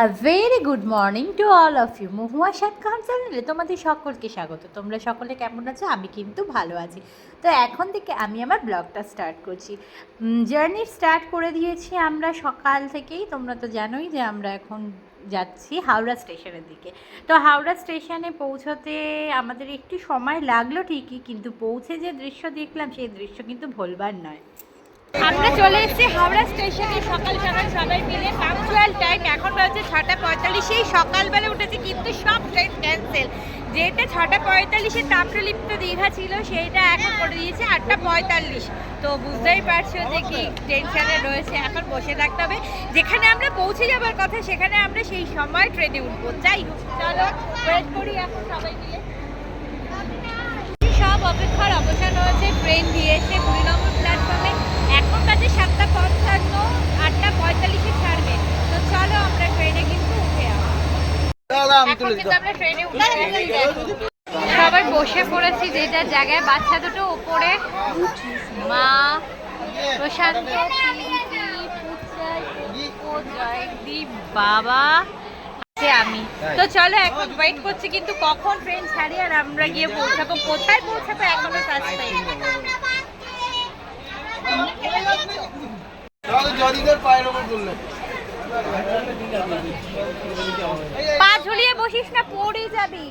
Very good morning to all of you. Mahua সাত খান চ্যানেলে তোমাদের সকলকে স্বাগত। তোমরা সকলে কেমন আছো? আমি কিন্তু ভালো আছি। তো এখন থেকে আমি আমার ব্লগটা স্টার্ট করছি। জার্নি স্টার্ট করে দিয়েছি আমরা সকাল থেকেই। তোমরা তো জানোই যে আমরা এখন যাচ্ছি হাওড়া স্টেশনের দিকে। তো হাওড়া স্টেশনে পৌঁছতে আমাদের একটু সময় লাগলো ঠিকই, কিন্তু পৌঁছে যে দৃশ্য দেখলাম সেই দৃশ্য কিন্তু ভুলবার নয়। আমরা চলে এসেছি হাওড়া স্টেশনে সকাল সকাল সবাই মিলে, পাংচুয়াল টাইম। এখন বাজে 6:45। সেই সকালবেলা উঠেছি কিন্তু সব ট্রেন ক্যান্সেল। যেটা 6:45-এ তাম্রলিপ্ত দীঘা ছিল সেইটা এখন করে দিয়েছে 8:45। তো বুঝতেই পারছো যে কি টেনশনে রয়েছে। এখন বসে থাকতে হবে। যেখানে আমরা পৌঁছে যাবার কথা সেখানে আমরা সেই সময় ট্রেনে উঠবো। যাই হোক, চলো ওয়েট করি এখন সবাই মিলে। সব অপেক্ষার অবসান হয়েছে। ট্রেন দিয়েছে 20 নম্বর প্ল্যাটফর্মে। এখন বাজে 7:55, 8:45-এ ছাড়বে। তো চলো আমরা ট্রেনে কিন্তু উঠে সবাই বসে পড়েছি যে যার জায়গায়। বাচ্চা দুটো উপরে, মা প্রশান্ত, জয়দীপ, বাবা, আমি। তো চলো এখন ওয়েট করছি কিন্তু কখন ট্রেন ছাড়ি আর আমরা গিয়ে পৌঁছাবো। কোথায় পৌঁছাবো এখনো কাজ পাই। পা ঝুলিয়ে বসিস না, পড়ে যাবি।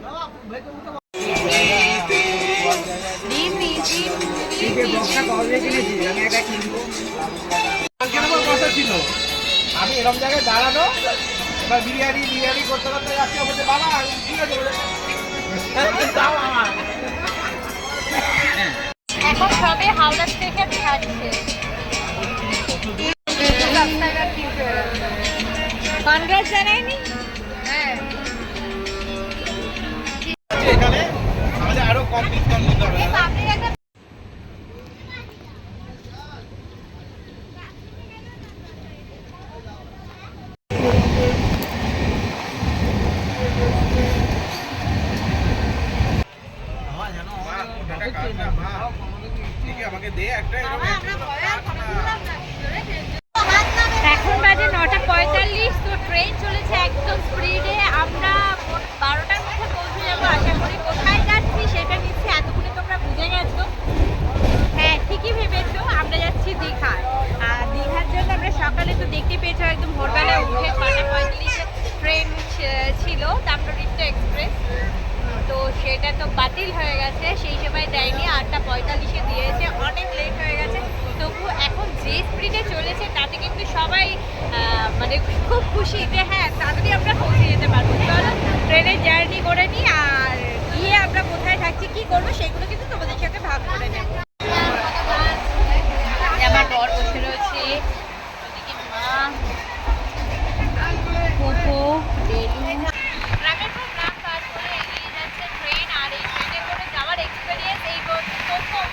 আমি এরকম জায়গায় দাঁড়ানো, এবার বিরিয়ানি করতে করতে যাচ্ছি, বলছে বাবা ঠিক আছে এখন সবে হাওড়া স্টেশন ছাড়ছে। কনগ্রেস জানাইনি। হ্যাঁ, এখানে আমাদের আরো কম ডিসকাউন্ট দিতে হবে। আমাকে দে একটা। এখন বাজে 9:45। তো ট্রেন চলেছে একদম স্পিডে। আমরা 12টার মধ্যে পৌঁছে যাবো আশা করি। কোথায় যাচ্ছি সেটা নিচ্ছি, এতক্ষণে তোমরা বুঝে গেছো। হ্যাঁ, ঠিকই ভেবেছো, আমরা যাচ্ছি দীঘায়। আর দীঘার জন্য আমরা সকালে তো দেখতে পেয়েছো একদম ভোরবেলায় উঠে 6:45-এ ট্রেন ছিল তাম্রলিপ্ত এক্সপ্রেস। তো সেটা তো বাতিল হয়ে গেছে, সেই সময় দেয়নি। 8:45-এ দিয়েছে, অনেক লেট হয়ে গেছে। তবু এখন যে স্পিডে চলেছে তাতে কিন্তু সবাই মানে খুব খুশি যে হ্যাঁ তাড়াতাড়ি আমরা পৌঁছে যেতে পারবো। চলো ট্রেনের জার্নি করে নিই, আর গিয়ে আমরা কোথায় থাকছি কী করবো সেগুলো কিন্তু তোমাদের সাথে ভাগ করে নেব। আমার বর বসে রয়েছে, ওদিকে মা, কোকো, বেলুন। গ্রামের পর গ্রাম পার করে এগিয়ে যাচ্ছে ট্রেন। আর এই ট্রেনে করে যাওয়ার এক্সপিরিয়েন্স এই প্রথম।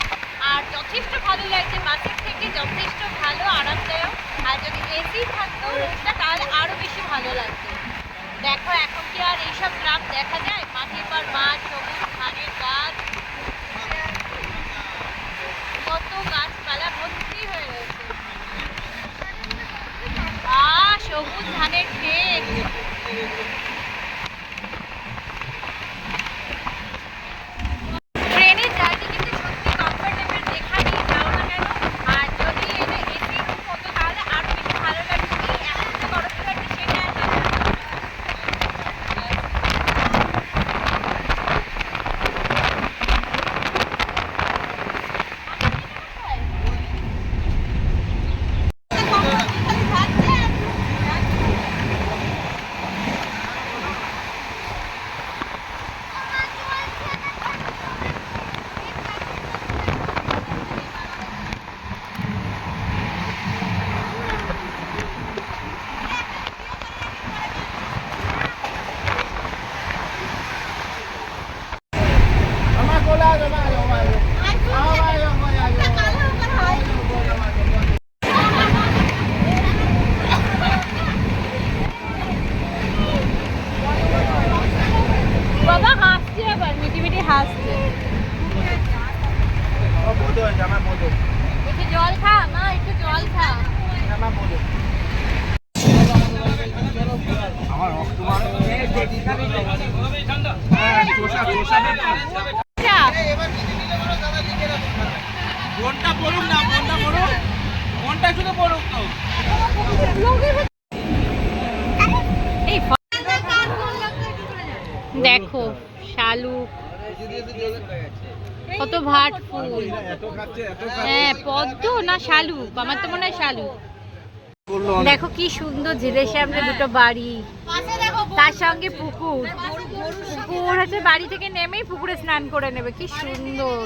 আর যথেষ্ট ভালো লাগছে, বাসের থেকে যথেষ্ট ভালো, আরামদায়ক। আর যদি এসি থাকতো রোডটা তাহলে আরও বেশি ভালো লাগতো। দেখো এখন কি আর এইসব গ্রাম দেখা যায়? মাঠের পর মাঠ, সবুজ ধানের গাছ, কত গাছপালা ভর্তি হয়ে রয়েছে। সবুজ ধানের ক্ষেত। ট্রেনের জার্নি কিন্তু সত্যি কমফোর্টেবল, যেখানেই যাও না কেন। আর যদি এটা এসি রুম হতো তাহলে আরো বেশি ভালো লাগতো। এখন যে গরম লাগছে সেটা আর লাগে না। বাবা হাসছে, আবার মিটি মিটি হাসছে। একটু জল খা মা, একটু জল খা। আমার রক্ত মারে। হ্যাঁ, চোষা চোষা মনটা পড়ুক না, মনটা পড়ুক, মনটা শুধু পড়ুক তো। এই দেখো শালুক, কত ভাট ফুল। হ্যাঁ পদ্ম না শালুক, আমার তো মনে হয় শালুক। দেখো কি সুন্দর ঝিলের সামনে দুটো বাড়ি, তার সঙ্গে পুকুর। পুকুর হচ্ছে বাড়ি থেকে নেমেই পুকুরে স্নান করে নেবে, কি সুন্দর।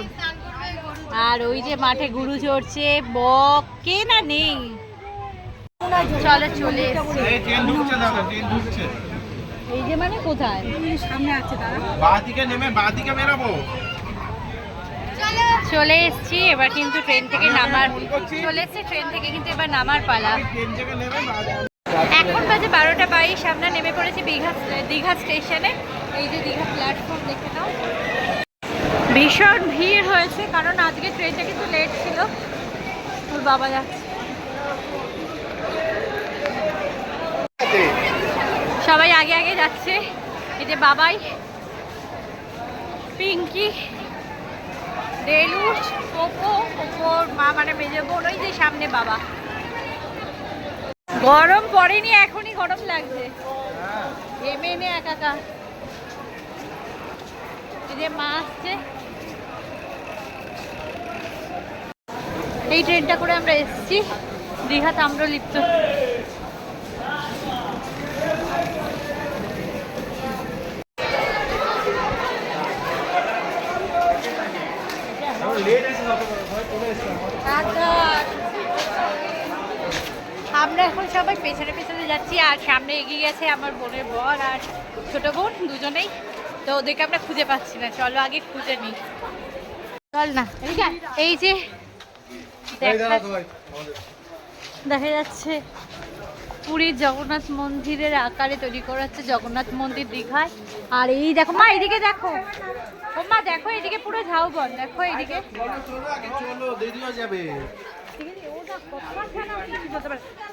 আর ওই যে মাঠে গরু চড়ছে, বক কে না নেই। চলো চলে এসছে। এই যে মানে কোথায় সামনে আছে তারা, বাঁদিকে নেমে বাঁদিকে বেরাবো। চলে এসছি এবার কিন্তু ট্রেন থেকে নামার, চলে এসছি ট্রেন থেকে কিন্তু এবার নামার পালা। এখন বাজে 12:22, আমরা নেমে পড়েছি দীঘা স্টেশনে। এই যে দীঘা প্ল্যাটফর্ম দেখে নাও, ভীষণ ভিড় হয়েছে কারণ আজকে ট্রেনটা কিন্তু লেট ছিল। ওর বাবা যাচ্ছে, সবাই আগে আগে যাচ্ছে। এই যে বাবাই, পিঙ্কি, দেলুস, পোপো, ওপর মা মানে মেজে বোন, ওই যে সামনে বাবা। গরম পড়েনি, এখনই গরম লাগছে, এমে একা। এই যে মা আসছে, এই ট্রেনটা করে আমরা এসেছি দীঘা তাম্রলিপ্ত। আমরা এখন সবাই পেছনে পেছনে যাচ্ছি, আর সামনে এগিয়ে গেছে আমার বোনের বর আর ছোট বোন, দুজনেই। তো ওদেরকে আমরা খুঁজে পাচ্ছি না, চলো আগে খুঁজে নিই। চল না, এই যে দেখা যাচ্ছে পুরীর জগন্নাথ মন্দিরের আকারে তৈরি করা হচ্ছে জগন্নাথ মন্দির দীঘায়। আর এই দেখো মা, এইদিকে দেখো, ও মা দেখো এইদিকে পুরো ঝাউবন, দেখো এইদিকে।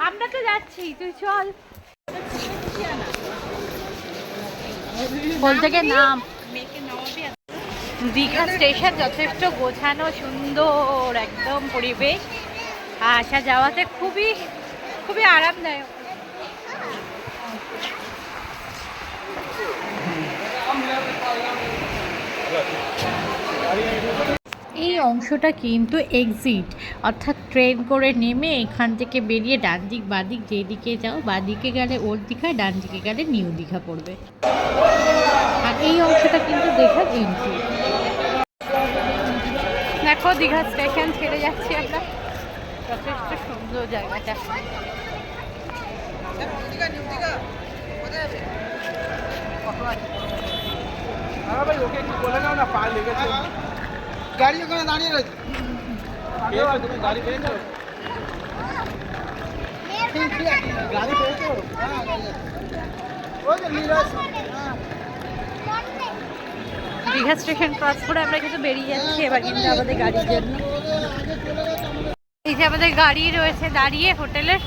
আমরা তো যাচ্ছি, তুই চল বল থেকে নাম। দীঘা স্টেশন যথেষ্ট গোছানো, সুন্দর একদম পরিবেশ, আসা যাওয়াতে খুবই খুবই আরামদায়ক। এই অংশটা কিন্তু এক্সিট, অর্থাৎ ট্রেন করে নেমে এখান থেকে বেরিয়ে ডান দিক বাদিক যেদিকে যাও, বাদিকে গেলে ওল্ড দীঘা, ডান দিকে গেলে নিউ দীঘা পড়বে। আর এই অংশটা কিন্তু দীঘার এন্ট্রি। দেখো দীঘা স্টেশন ছেড়ে যাচ্ছি আমরা, যথেষ্ট সুন্দর জায়গাটা। ওকে একটু বলে নাও না, পা লেগেছে। গাড়ি ওখানে দাঁড়িয়ে রয়েছে, তুমি গাড়ি পেয়েছো? গাড়ি পেয়েছো? দীঘা স্টেশন ক্রস করে আমরা কিন্তু বেরিয়ে যাচ্ছি এবার কিন্তু আমাদের গাড়ির জন্য। এই যে আমাদের গাড়ি রয়েছে দাঁড়িয়ে হোটেলের।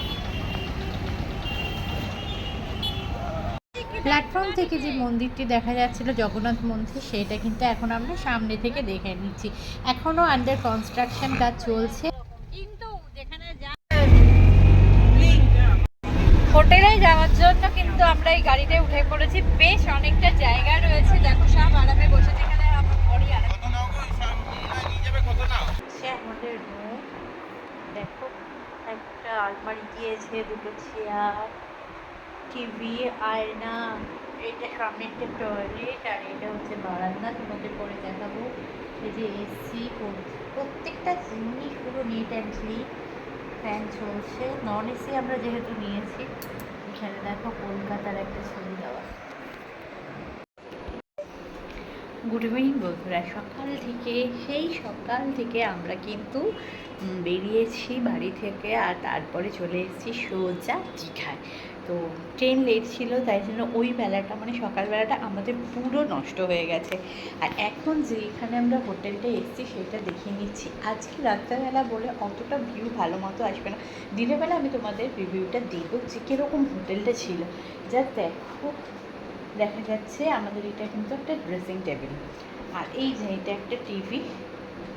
প্ল্যাটফর্ম থেকে যে মন্দিরটি দেখা যাচ্ছিল জগন্নাথ মন্দির, সেটা কিন্তু এখন আমরা সামনে থেকে দেখে নিচ্ছি। এখনো আন্ডার কনস্ট্রাকশন কাজ চলছে, কিন্তু যেখানে হোটেলে যাওয়ার জন্য কিন্তু আমরা এই গাড়িতে উঠে পড়েছি। বেশ অনেকটা জায়গা রয়েছে, দেখো সব আরামে বসে, যেখানে আমার বড়ি আরামে। আমাদের রুম দেখো, একটা আলমারি দিয়েছে, দুটো চেয়ার, টিভি, আয়না, এটা সামনে একটা টয়লেট, আর এটা হচ্ছে বারান্দা, তোমাদের পরে দেখাবো। এই যে এসি, প্রত্যেকটা জিনিস পুরো নিট অ্যান্ড ক্লিন। ফ্যান চলছে, নন এসি আমরা যেহেতু নিয়েছি। এখানে দেখো কলকাতার একটা ছবি দেওয়া। গুড ইভিনিং বন্ধুরা, সেই সকাল থেকে আমরা কিন্তু বেরিয়েছি বাড়ি থেকে, আর তারপরে চলে এসেছি সোজা দীঘায়। তো তো ট্রেন লেট ছিল, তাই জন্য ওই বেলাটা মানে সকালবেলাটা আমাদের পুরো নষ্ট হয়ে গেছে। আর এখন যেখানে আমরা হোটেলটা এসেছি সেটা দেখিয়ে নিচ্ছি। আজকে রাত্রেবেলা বলে অতটা ভিউ ভালো মতো আসবে না, দিনের বেলা আমি তোমাদের রিভিউটা দেবো যে কীরকম হোটেলটা ছিল। যা দেখো, দেখা যাচ্ছে আমাদের এটা কিন্তু একটা ড্রেসিং টেবিল, আর এই যে এটা একটা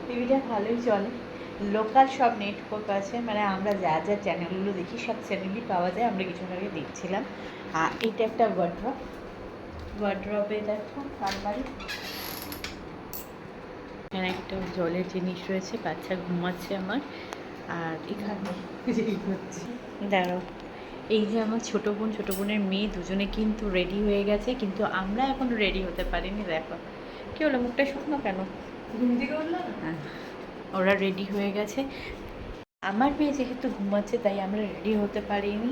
টিভিটা ভালোই চলে। লোকাল সব নেটওয়ার্ক আছে, মানে আমরা যা যা চ্যানেলগুলো দেখি সব চ্যানেলই পাওয়া যায়। আমরা কিছু আগে দেখছিলাম। আর এটা একটা ওয়ার্ড্রপে দেখো আলমারি, এখানে একটা জলের জিনিস রয়েছে, বাচ্চা ঘুমাচ্ছে আমার। আর এখানে হচ্ছে দাঁড়াও, এই যে আমার ছোটো বোনের মেয়ে দুজনে কিন্তু রেডি হয়ে গেছে, কিন্তু আমরা এখন রেডি হতে পারিনি। দেখো কী হলো, মুখটা শুকনো কেন? হ্যাঁ, ওরা রেডি হয়ে গেছে। আমার মেয়ে যেহেতু ঘুমাচ্ছে তাই আমরা রেডি হতে পারিনি।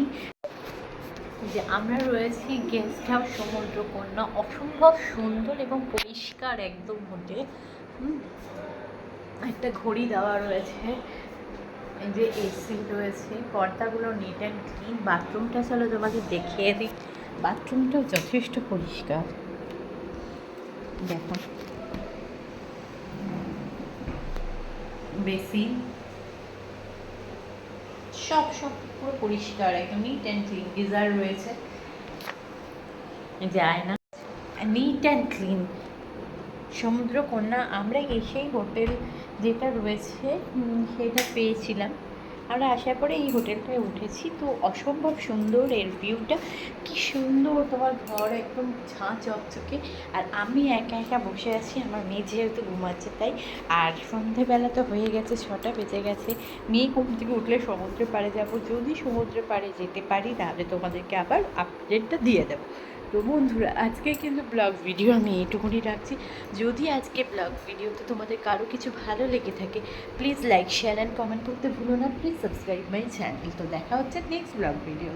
যে আমরা রয়েছি গেস্ট হাউস সমুদ্রকন্যা, অসম্ভব সুন্দর এবং পরিষ্কার একদম হোটেল। একটা ঘড়ি দেওয়া রয়েছে, এই যে এসি রয়েছে, পর্দাগুলো নিট অ্যান্ড ক্লিন। বাথরুমটা চলো তোমাকে দেখিয়ে দিই, বাথরুমটাও যথেষ্ট পরিষ্কার। দেখো বেসিন সব পুরো পরিষ্কার, একদম নিট অ্যান্ড ক্লিন। গিজার রয়েছে, যায় না, নিট অ্যান্ড ক্লিন। সমুদ্রকন্যা আমরা এসেই হোটেল যেটা রয়েছে সেটা পেয়েছিলাম। আমরা আসার পরে এই হোটেলটায় উঠেছি, তো অসম্ভব সুন্দর এর ভিউটা, কি সুন্দর, তোমার ঘর একদম ঝাঁ চকচকে। আর আমি একা একা বসে আছি, আমার মেয়ে যেহেতু ঘুমাচ্ছে তাই। আর সন্ধেবেলা তো হয়ে গেছে, 6টা বেজে গেছে। মেয়ে ঘুম থেকে উঠলে সমুদ্রের পাড়ে যাবো, যদি সমুদ্রের পাড়ে যেতে পারি তাহলে তোমাদেরকে আবার আপডেটটা দিয়ে দেবো। তো বন্ধুরা, আজকে কিন্তু ব্লগ ভিডিও আমি এইটুকুনি রাখছি। যদি আজকে ব্লগ ভিডিওতে তোমাদের কারো কিছু ভালো লেগে থাকে, please like, share and comment করতে ভুলো না। Please subscribe my channel. তো দেখা হচ্ছে নেক্সট ব্লগ ভিডিও।